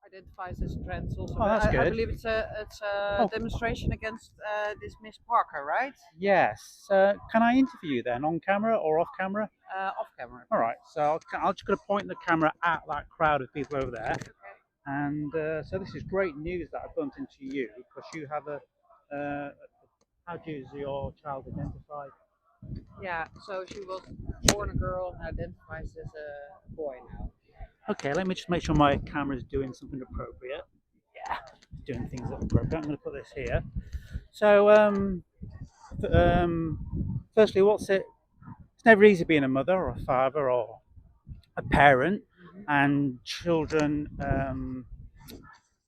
identifies as trans also. Oh, But that's I good. believe it's a Oh, demonstration against this Miss Parker, right? yes. Can I interview you then on camera or off camera? Off camera, All please. right. So I'll just going to point the camera at that crowd of people over there. And so this is great news that I've bumped into you because you have a. How does your child identify? Yeah. So she was born a girl and identifies as a boy now. Okay, let me just make sure my camera's doing something appropriate. Yeah, doing things appropriate. I'm going to put this here. So, firstly, what's it? It's never easy being a mother or a father or a parent, and children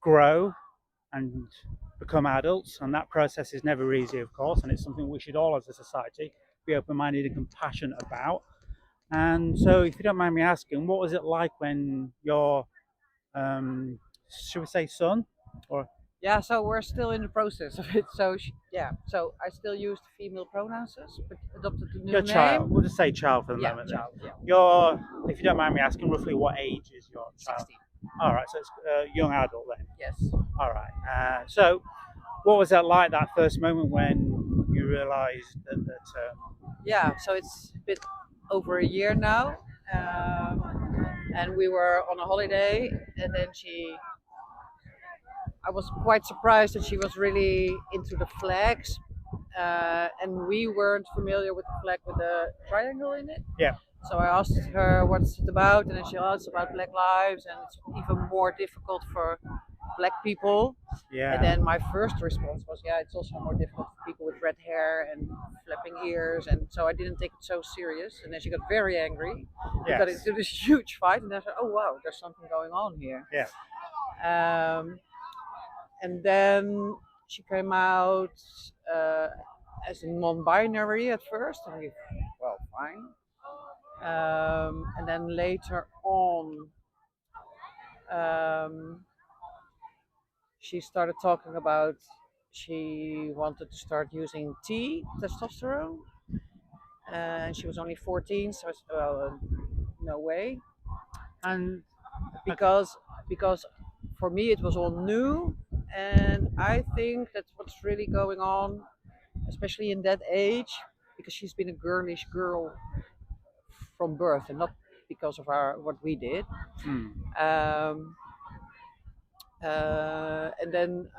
grow and become adults, and that process is never easy, of course, and it's something we should all, as a society, be open-minded and compassionate about. And so, if you don't mind me asking, what was it like when your, should we say, son, or Yeah. So we're still in the process of it. So yeah. So I still use the female pronouns, but adopted the your new child? name. We'll just say child for the Yeah, moment. Then, child. Yeah. your, if you don't mind me asking, roughly what age is your child? 16. All right, so it's a young adult then. Yes. All right. So, what was that like? That first moment when you realised that Yeah. So it's a bit over a year now. And we were on a holiday, and then I was quite surprised that she was really into the flags, and we weren't familiar with the flag with the triangle in it. yeah, So I asked her what's it about, and then she asked about Black lives, and it's even more difficult for Black people. And yeah, then my first response was, yeah, it's also more difficult for people with red hair and flapping ears, and so I didn't take it so serious. And then she got very angry. We got yes, into this huge fight, and then I said, oh wow, there's something going on here. yeah, Um, and then she came out uh, as a non-binary at first, and we, well, fine. And then later on, um, she started talking about she wanted to start using T testosterone, and she was only 14, so I said, well, no way, and because because for me it was all new, and I think that's what's really going on, especially in that age, because she's been a girlish girl from birth and not because of our what we did. hmm, Um, and then,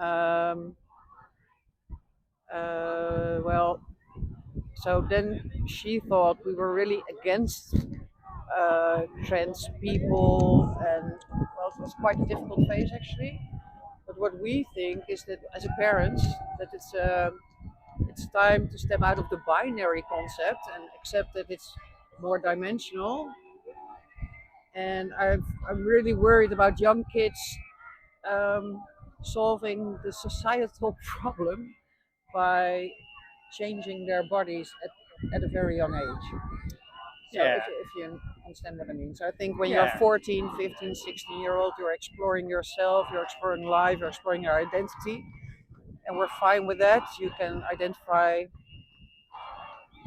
well, so then she thought we were really against trans people, and well, it was quite a difficult phase actually. But what we think is that as a parents, that it's time to step out of the binary concept and accept that it's more dimensional. And I'm really worried about young kids um, solving the societal problem by changing their bodies at a very young age. So yeah, if you understand what I mean. So I think when you're yeah, 14, 15, 16-year old, you're exploring yourself, you're exploring life, you're exploring your identity. And we're fine with that. You can identify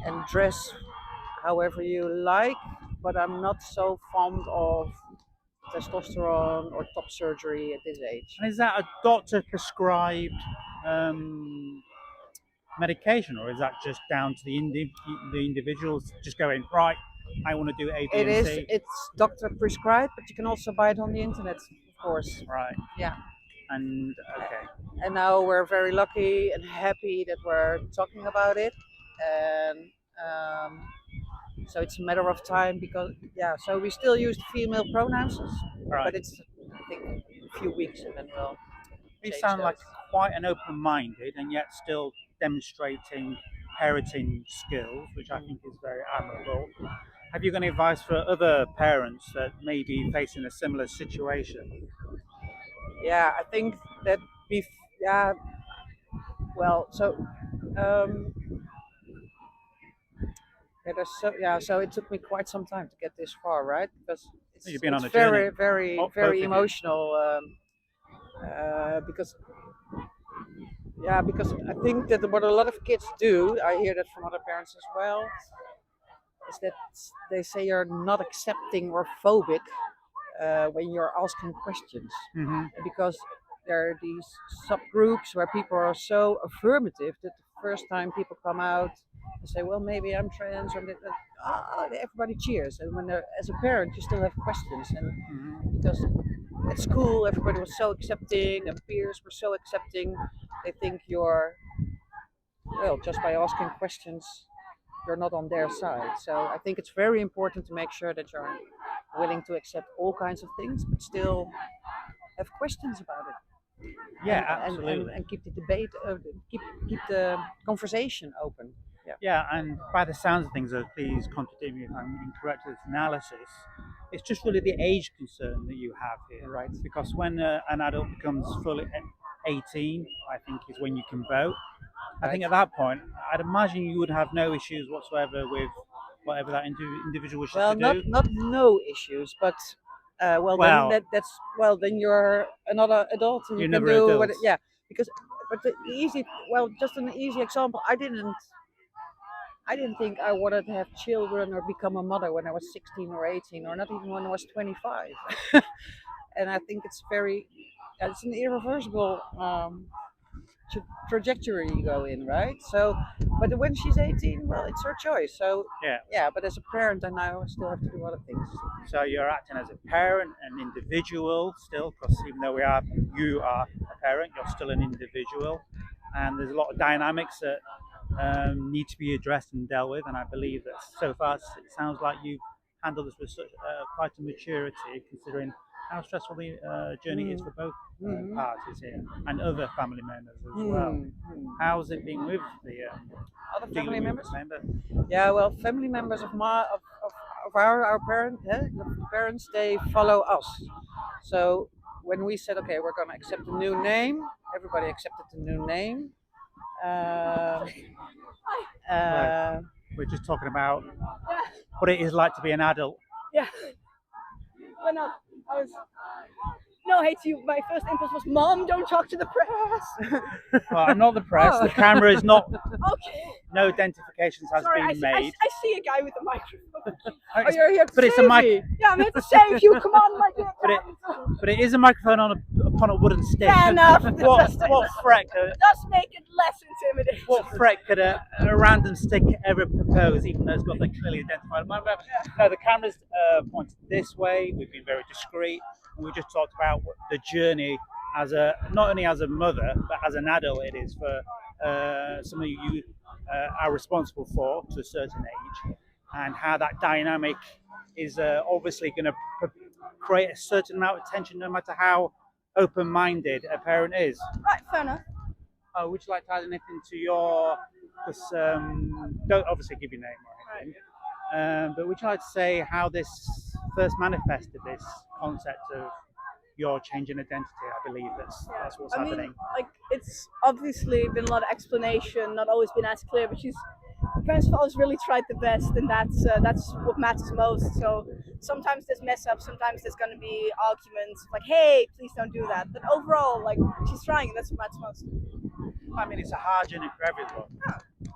and dress however you like, but I'm not so fond of testosterone or top surgery at this age. and is that a doctor prescribed um, medication, or is that just down to the individuals just going right? I want to do A, B, It and is. C. It's doctor prescribed, but you can also buy it on the internet, of course. Right, Yeah. and okay, And now we're very lucky and happy that we're talking about it, and um, so it's a matter of time because yeah. So we still use the female pronouns, right. but it's I think a few weeks and then we'll You change sound like those. quite an open-minded and yet still demonstrating parenting skills, which I think is very admirable. Have you got any advice for other parents that may be facing a similar situation? Yeah, I think that yeah. Well, so um, yeah, so it took me quite some time to get this far, right? Because You've been it's on a journey, very very both very of you. emotional. Because yeah, because I think that what a lot of kids do, I hear that from other parents as well, is that they say you're not accepting or phobic when you're asking questions, Hmm. because there are these subgroups where people are so affirmative that the first time people come out and say, "Well, maybe I'm trans," or everybody cheers. And when they're, as a parent, you still have questions, and Hmm. because at school everybody was so accepting and peers were so accepting, they think you're, well, just by asking questions, you're not on their side. So I think it's very important to make sure that you're willing to accept all kinds of things, but still have questions about it, Yeah, absolutely. and keep the debate, keep the conversation open. Yeah. Yeah, and by the sounds of things, please contradict me if I'm incorrect with this analysis, it's just really the age concern that you have here. Right. Because when an adult becomes fully 18, I think is when you can vote. I think Right. at that point, I'd imagine you would have no issues whatsoever with whatever that individual wishes Well, to do. not no issues, but well, then Well, that's, well, then you're another adult and you you're can never do what, adults. yeah, because, but the easy, well, just an easy example, I didn't think I wanted to have children or become a mother when I was 16 or 18, or not even when I was 25. And I think it's very, it's an irreversible trajectory you go in, right? So, but when she's 18, well, it's her choice. So, Yeah. yeah, but as a parent, I now still have to do other things. So you're acting as a parent, an individual still, because even though you are a parent, you're still an individual, and there's a lot of dynamics that need to be addressed and dealt with. And I believe that so far it sounds like you've handled this with such quite a maturity, considering how stressful the journey is for both Mm-hmm. parties here and other family members as well. Mm-hmm. How's it been with the Other family dealing with members? this member? Yeah, well, family members of of our parents, the parents, they follow us. So when we said, okay, we're gonna accept a new name, everybody accepted the new name. Um, Right. uh, We're just talking about what it is like to be an adult. Yeah. Well, no, I was. No, I hate you. My first impulse was, "Mom, don't talk to the press." Well, I'm not the press. Oh. The camera is not. Okay. No identifications has Sorry, been made. I see a guy with a microphone. oh, you're here to But it's a save mic. me. Yeah, I'm here to save you. Come on, my dear. But it is a microphone upon a wooden stick. Fair enough. What threat could Does make it less intimidating. a random stick ever propose, even though it's got the clearly identified microphone? No, the camera's pointed this way. We've been very discreet, and we just talked about the journey as a not only as a mother but as an adult. It is for something you are responsible for to a certain age, and how that dynamic is obviously going to create a certain amount of tension, no matter how open-minded a parent is. Right, fair enough. Oh, would you like to add anything to your? Because don't obviously give your name or anything. But would you like to say how this first manifested this concept of your change in identity? I believe that's what's I mean, happening. like, it's obviously been a lot of explanation, not always been as clear, but parents have always really tried the best, and that's what matters most. So sometimes there's mess ups, sometimes there's gonna be arguments, like, hey, please don't do that. But overall, like, she's trying, and that's what matters most. I mean, it's a hard journey for everyone.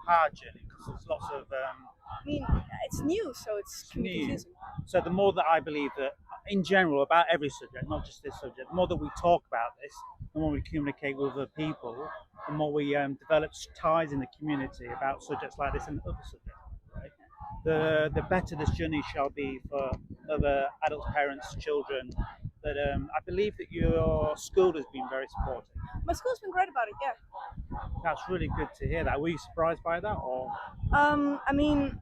Hard journey because there's lots of. I mean, it's new, so it's New. confusing. So the more that I believe that, in general, about every subject, not just this subject, the more that we talk about this, the more we communicate with other people, the more we develop ties in the community about subjects like this and other subjects. Right? The better this journey shall be for other adults, parents, children. But I believe that your school has been very supportive. My school's been great about it, yeah. That's really good to hear. That were you surprised by that, or? I mean,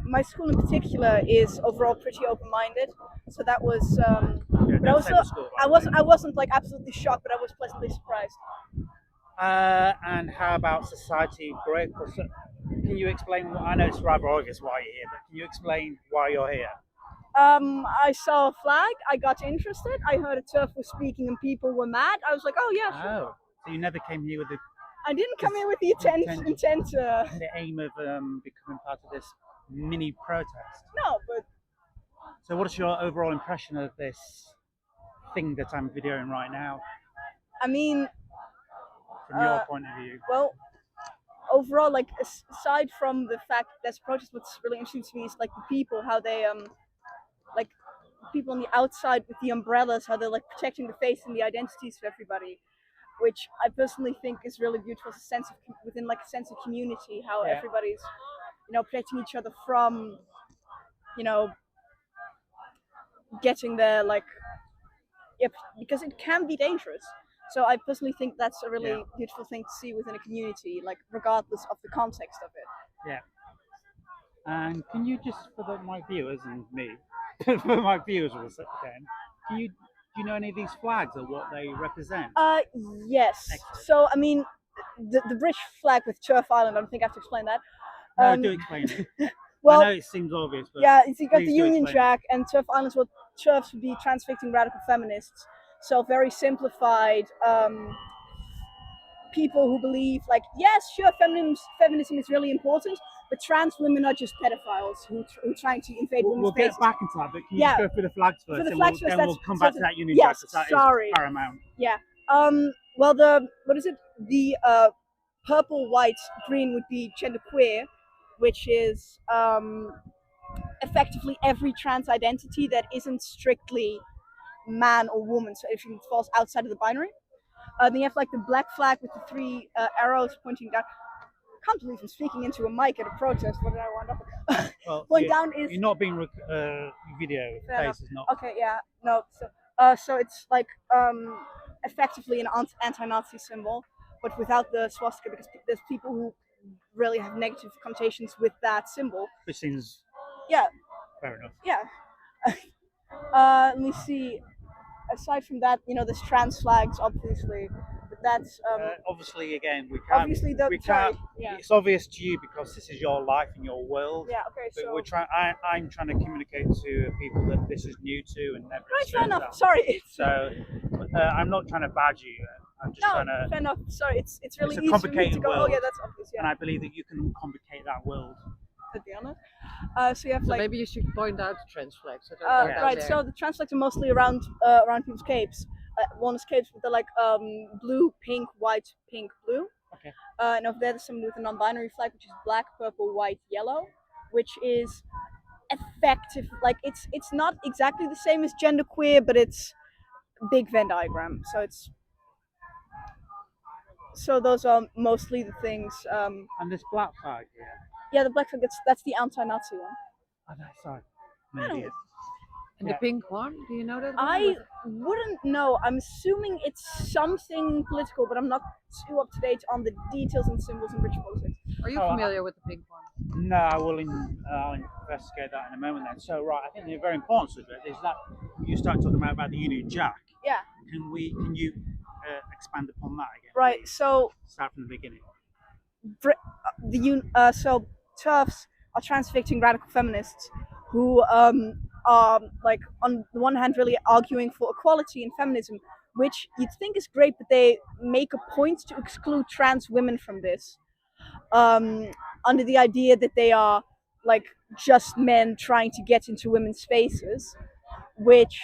my school in particular is overall pretty open-minded, so that was. Yeah, But also, I wasn't like absolutely shocked, but I was pleasantly surprised. And how about society break? Can you explain? I know it's rather obvious why you're here, but can you explain why you're here? I saw a flag. I got interested. I heard a turf was speaking, and people were mad. I was like, oh yeah, sure. Oh, so you never came here with I didn't come here with the intent. the aim of becoming part of this mini protest. No, but So, what is your overall impression of this thing that I'm videoing right now, I mean, from your point of view? well, overall, like, aside from the fact that's a protest, what's really interesting to me is like the people, how they like people on the outside with the umbrellas, how they're like protecting the face and the identities of everybody, which I personally think is really beautiful. It's a sense of within like a sense of community, how Yeah. everybody's protecting each other from you know getting there, like yep, because it can be dangerous. So I personally think that's a really Yeah. beautiful thing to see within a community, like regardless of the context of it. Yeah. And can you just, my viewers and me, for my viewers will say then, do you know any of these flags or what they represent? Uh, yes. Excellent. So I mean, the British flag with Turf Island. I don't think I have to explain that. No, do explain it. Well, I know it seems obvious, but yeah, you got the please do Union explain Jack, and Turf Islands. What Turfs would be transfixing radical feminists. So very simplified. People who believe, like, yes, sure, feminism is really important, but trans women are just pedophiles who are trying to invade We'll women's get spaces. back into that, but can you Yeah. just go through the flags first? For the and flags first, then we'll that's come back to sort of- that Union yes, Jack, because that sorry. is paramount. Yeah. Well, what is it? The purple, white, green would be genderqueer, which is effectively every trans identity that isn't strictly man or woman. So if it falls outside of the binary. Then you have like the black flag with the three arrows pointing down. I can't believe I'm speaking into a mic at a protest. What did I wind up? Well, Point down is you're not being video. Fair Face enough. is not. okay. Yeah, no. So it's like effectively an anti-Nazi symbol, but without the swastika, because there's people who really have negative connotations with that symbol. Which seems Yeah, fair enough. yeah. Let me see. Aside from that, there's trans flags, obviously, but that's Obviously, again, we can't. obviously the we sorry. can't. Yeah. It's obvious to you because this is your life and your world. Yeah. Okay. But So. we're trying. I'm trying to communicate to people that this is new to and never Right, fair experienced enough. that. Sorry. So I'm not trying to badge you. I'm just No, trying to. fair enough. Sorry, it's really It's a easy for me to complicated go. Oh world. yeah, that's obvious. And Yeah. I believe that you can complicate that world. To be honest. So you have So like maybe you should point out the trans flags. So they're down right. there. So the trans flags are mostly around people's capes. One is capes with the like blue, pink, white, pink, blue. Okay. And over there, there's someone with a non-binary flag, which is black, purple, white, yellow, which is effective. Like it's not exactly the same as genderqueer, but it's a big Venn diagram. So those are mostly the things. And this black flag here. Yeah, the black flag. That's the anti-Nazi one. Oh, no, sorry. I don't- Idiot. And Yeah. the pink one, do you know that one? I wouldn't know. I'm assuming it's something political, but I'm not too up to date on the details and symbols in British politics. Are you Oh, familiar with the pink one? No, I'll investigate that in a moment then. So, right, I think the very important subject is that you start talking about the Union Jack. Yeah. Can you expand upon that again? Right. please? So Start from the beginning. so TERFs are transfixing radical feminists who are like on the one hand really arguing for equality and feminism, which you'd think is great, but they make a point to exclude trans women from this, under the idea that they are like just men trying to get into women's spaces, which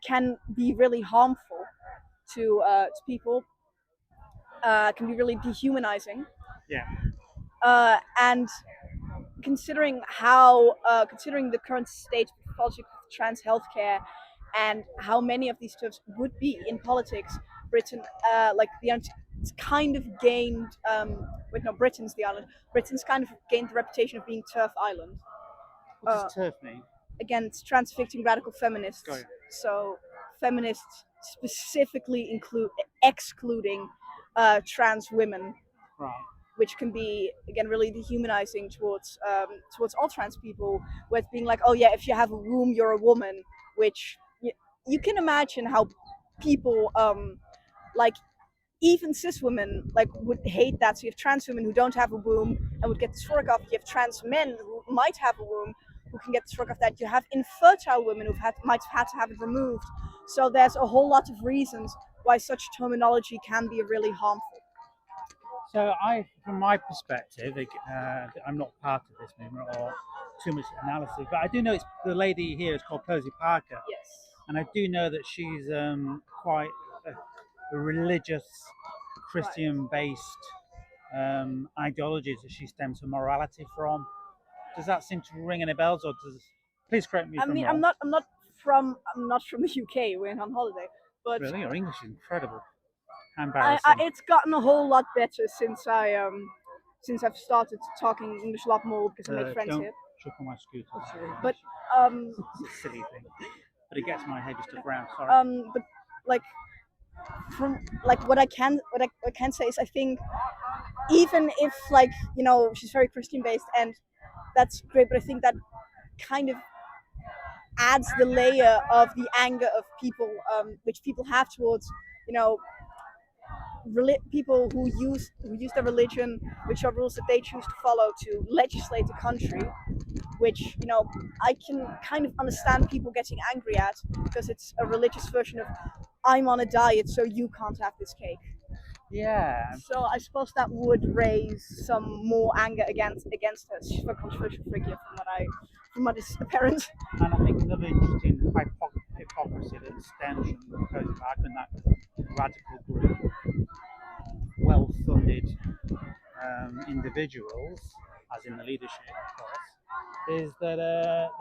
can be really harmful to people, can be really dehumanizing. Yeah. And considering how, considering the current state of pathology of trans healthcare and how many of these TERFs would be in politics, Britain, it's kind of gained. Britain's the island. Britain's kind of gained the reputation of being TERF Island. What does turf mean? Again, it's transfixing radical feminists. Got it. So feminists specifically excluding trans women, Right. which can be again really dehumanizing towards all trans people, where it's being like, oh yeah, if you have a womb, you're a woman, which you can imagine how people like even cis women like would hate that. So you have trans women who don't have a womb and would get dysphoric off. You have trans men who might have a womb who can get dysphoric off that. You have infertile women who might have had to have it removed. So there's a whole lot of reasons why such terminology can be really harmful. So from my perspective, I'm not part of this movement or too much analysis, but I do know the lady here is called Posey Parker, Yes. and I do know that she's quite a religious, Christian-based ideologies that she stems her morality from. Does that seem to ring any bells, or does? Please correct me if I'm wrong. I'm not I'm not from the UK. We're on holiday, but Really, your English is incredible. How embarrassing. it's gotten a whole lot better since I've started talking English a lot more because I made friends Don't here. trip on my scooter. But It's a silly thing, but it gets my head just around. Sorry. but like from like what I can say is I think even if like she's very Christian based and that's great, but I think that kind of adds the layer of the anger of people, which people have towards you know people who use their religion, which are rules that they choose to follow to legislate the country, which I can kind of understand people getting angry at because it's a religious version of I'm on a diet, so you can't have this cake. Yeah. So I suppose that would raise some more anger against her. She's a controversial figure from what is apparent. And I think another interesting hypocrisy that stems from Cozy Park and that radical group, well-funded individuals, as in the leadership, of course, is that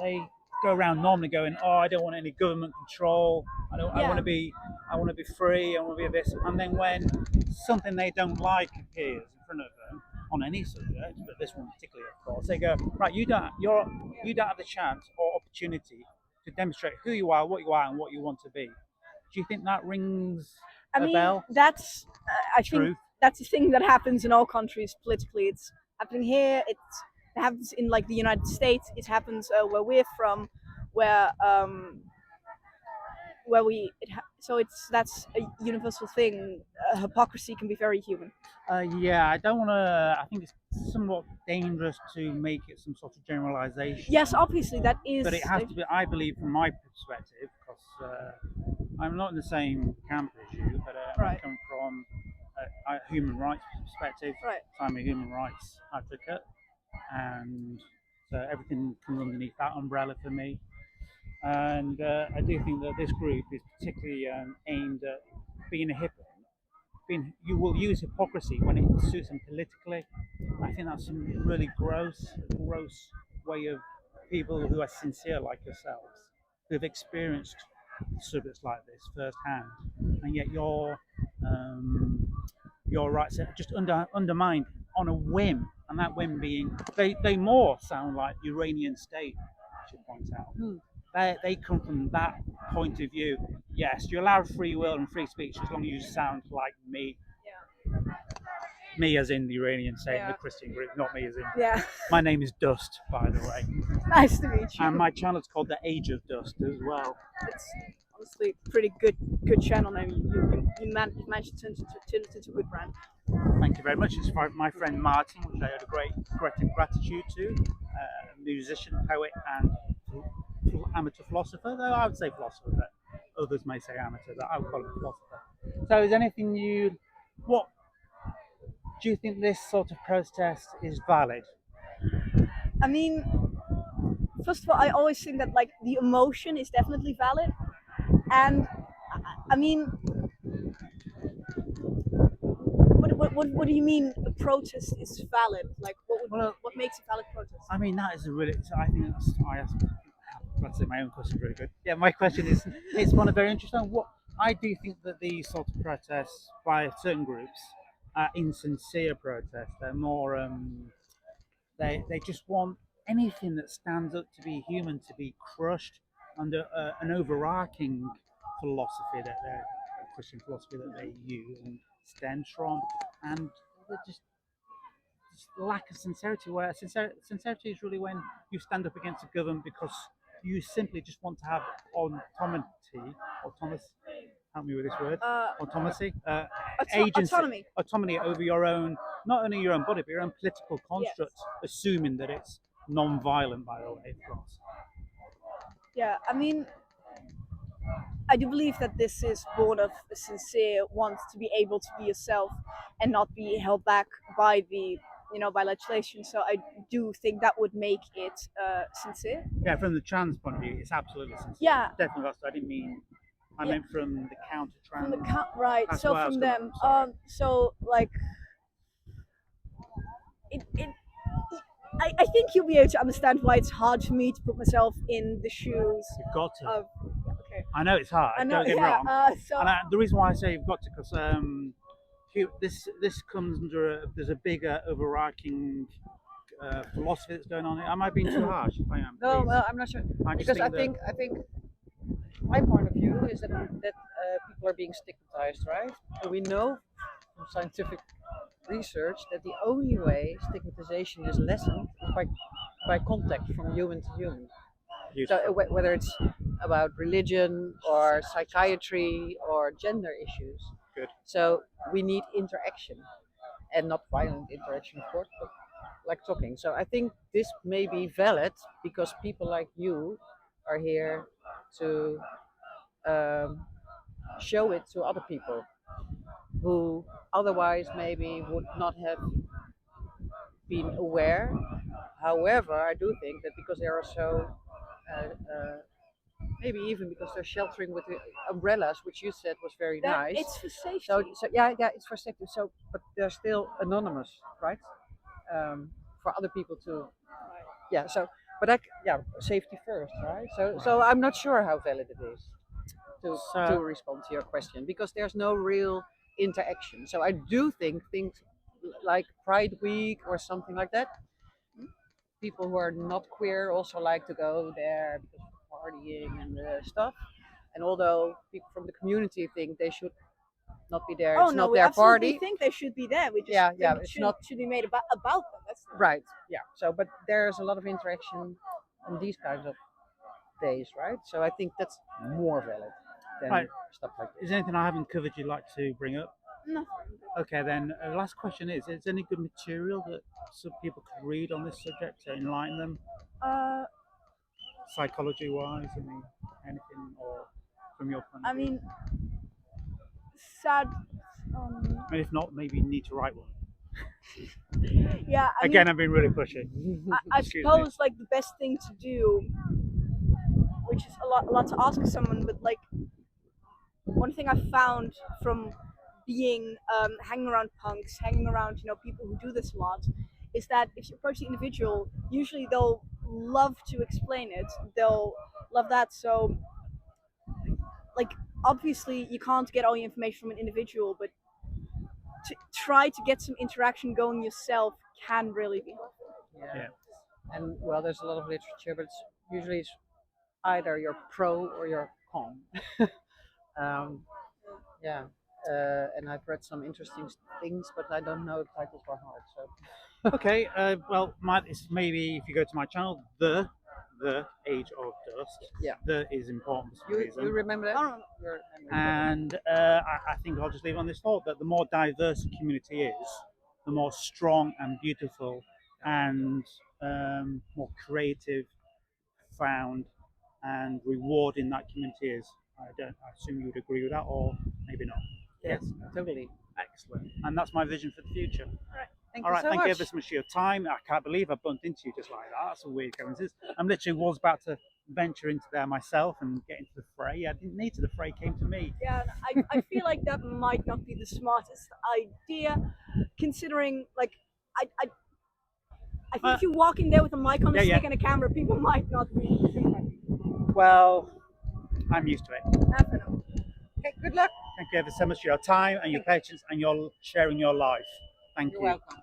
they go around normally going, "Oh, I don't want any government control. I want to be free. I want to be this." And then when something they don't like appears in front of them on any subject, but this one particularly, of course, they go, "Right, you don't have the chance or opportunity to demonstrate who you are, and what you want to be." Do you think that rings a bell? That's I think Truth. that's a thing that happens in all countries politically. It's happening here. It happens in like the United States. It happens where we're from, where so that's a universal thing. Hypocrisy can be very human. Yeah, I don't want to. I think it's somewhat dangerous to make it some sort of generalization. Yes, obviously that is. But it has to be, I believe, from my perspective, because I'm not in the same camp as you, but I come from a human rights perspective. Right. So I'm a human rights advocate, and so everything comes underneath that umbrella for me. And I do think that this group is particularly aimed at being a hypocrite. You will use hypocrisy when it suits them politically. I think that's a really gross way of people who are sincere like yourselves, who have experienced subjects like this firsthand, and yet your rights are just undermined on a whim, and that whim being they more sound like the Iranian state, I should point out. They come from that point of view. Yes, you're allowed free will and free speech as long as you sound like me. Yeah. Me as in the Iranian state, the Christian group, not me as in. Yeah. My name is Dust, by the way. Nice to meet you. And my channel is called The Age of Dust as well. It's honestly pretty good channel name. You managed to turn it into a good brand. Thank you very much. It's my friend Martin, which I owe a great gratitude to, musician, poet, and amateur philosopher. Though I would say philosopher, but others may say amateur. But I would call him a philosopher. So, is anything what do you think this sort of protest is valid? I mean, first of all, I always think that like the emotion is definitely valid, and I mean, what do you mean a protest is valid? Like, what makes a valid protest? I mean, that is a really. I think that's my own question. Really good. Yeah, my question is. It's one of very interesting. What I do think that these sort of protests by certain groups are insincere protests. They're more. They just want anything that stands up to be human to be crushed under an overarching philosophy Christian philosophy that they use and stems from, and just lack of sincerity. Where sincerity is really when you stand up against the government because you simply just want to have help me with this word, autonomy, agency, autonomy over your own, not only your own body, but your own political construct, assuming that it's non-violent, by the way, of course. Yeah, I mean, I do believe that this is born of a sincere want to be able to be yourself and not be held back by by legislation. So I do think that would make it sincere. Yeah, from the trans point of view, it's absolutely sincere. Yeah, definitely. I didn't mean. I meant from the counter-trans. From the right. That's so from them. So like it I think you'll be able to understand why it's hard for me to put myself in the shoes You've got to. of. Okay. I know it's hard. I know. Don't get me Yeah. wrong. So And the reason why I say you've got to, because this comes under there's a bigger overarching philosophy that's going on here. Am I being too harsh? If I am, No, please. well, I'm not sure I just because I think think my point of view is that people are being stigmatized, right? And we know from scientific research that the only way stigmatization is lessened is by contact from human to human. So Beautiful. whether it's about religion or psychiatry or gender issues, Good. so we need interaction and not violent interaction, of course, but like talking. So I think this may be valid because people like you are here to um, show it to other people who otherwise maybe would not have been aware. However, I do think that because they are so, maybe even because they're sheltering with the umbrellas, which you said was very that nice. it's for safety. So yeah, it's for safety. So, but they're still anonymous, right? For other people to, yeah. So, but yeah, safety first, right? So I'm not sure how valid it is to respond to your question because there's no real interaction. So I do think things like Pride Week or something like that, people who are not queer also like to go there because of partying and stuff. And although people from the community think they should not be there, Oh it's no, not we their absolutely party. think they should be there. We just Yeah, think yeah, it it's should be made about them. That's Right. Yeah. So, but there's a lot of interaction on these kinds of days, right? So I think that's more valid than Right. stuff like this. Is there anything I haven't covered you'd like to bring up? no. Okay, then the last question is there any good material that some people could read on this subject to enlighten them, Uh, psychology wise? I mean, anything or from your point I of view? mean, sad. I mean, if not, maybe you need to write one. Yeah. I Again, mean, I'm being really pushy. I Excuse me. suppose like the best thing to do, which is a lot to ask of someone, but like one thing I found from being hanging around punks, hanging around people who do this a lot, is that if you approach the individual, usually they'll love to explain it. They'll love that. So like obviously you can't get all the information from an individual, but to try to get some interaction going yourself can really be helpful. Yeah. Yeah. And well, there's a lot of literature, but usually it's either you're pro or you're con. um, yeah. And I've read some interesting things, but I don't know if titles by heart. So Okay, well, it's maybe if you go to my channel, the Age of Dust. Yeah. The is important for some you reason. remember that? I don't know. Your memory. And I think I'll just leave it on this thought that the more diverse a community is, the more strong and beautiful and more creative, profound, and rewarding that community is. I assume you would agree with that, or maybe not. Yes, totally. Excellent. And that's my vision for the future. Thank All you right, so thank you much. ever so much for your time. I can't believe I bumped into you just like that. That's a weird coincidence. I'm literally was about to venture into there myself and get into the fray. I didn't need to. The fray came to me. Yeah, and I feel like that might not be the smartest idea, considering like I think if you walk in there with a mic on a yeah, stick and a camera, people might not be sympathetic. Well, I'm used to it. I don't know. Okay, good luck. Thank you ever so much for your time and your patience and your sharing your life. Thank You're you. welcome.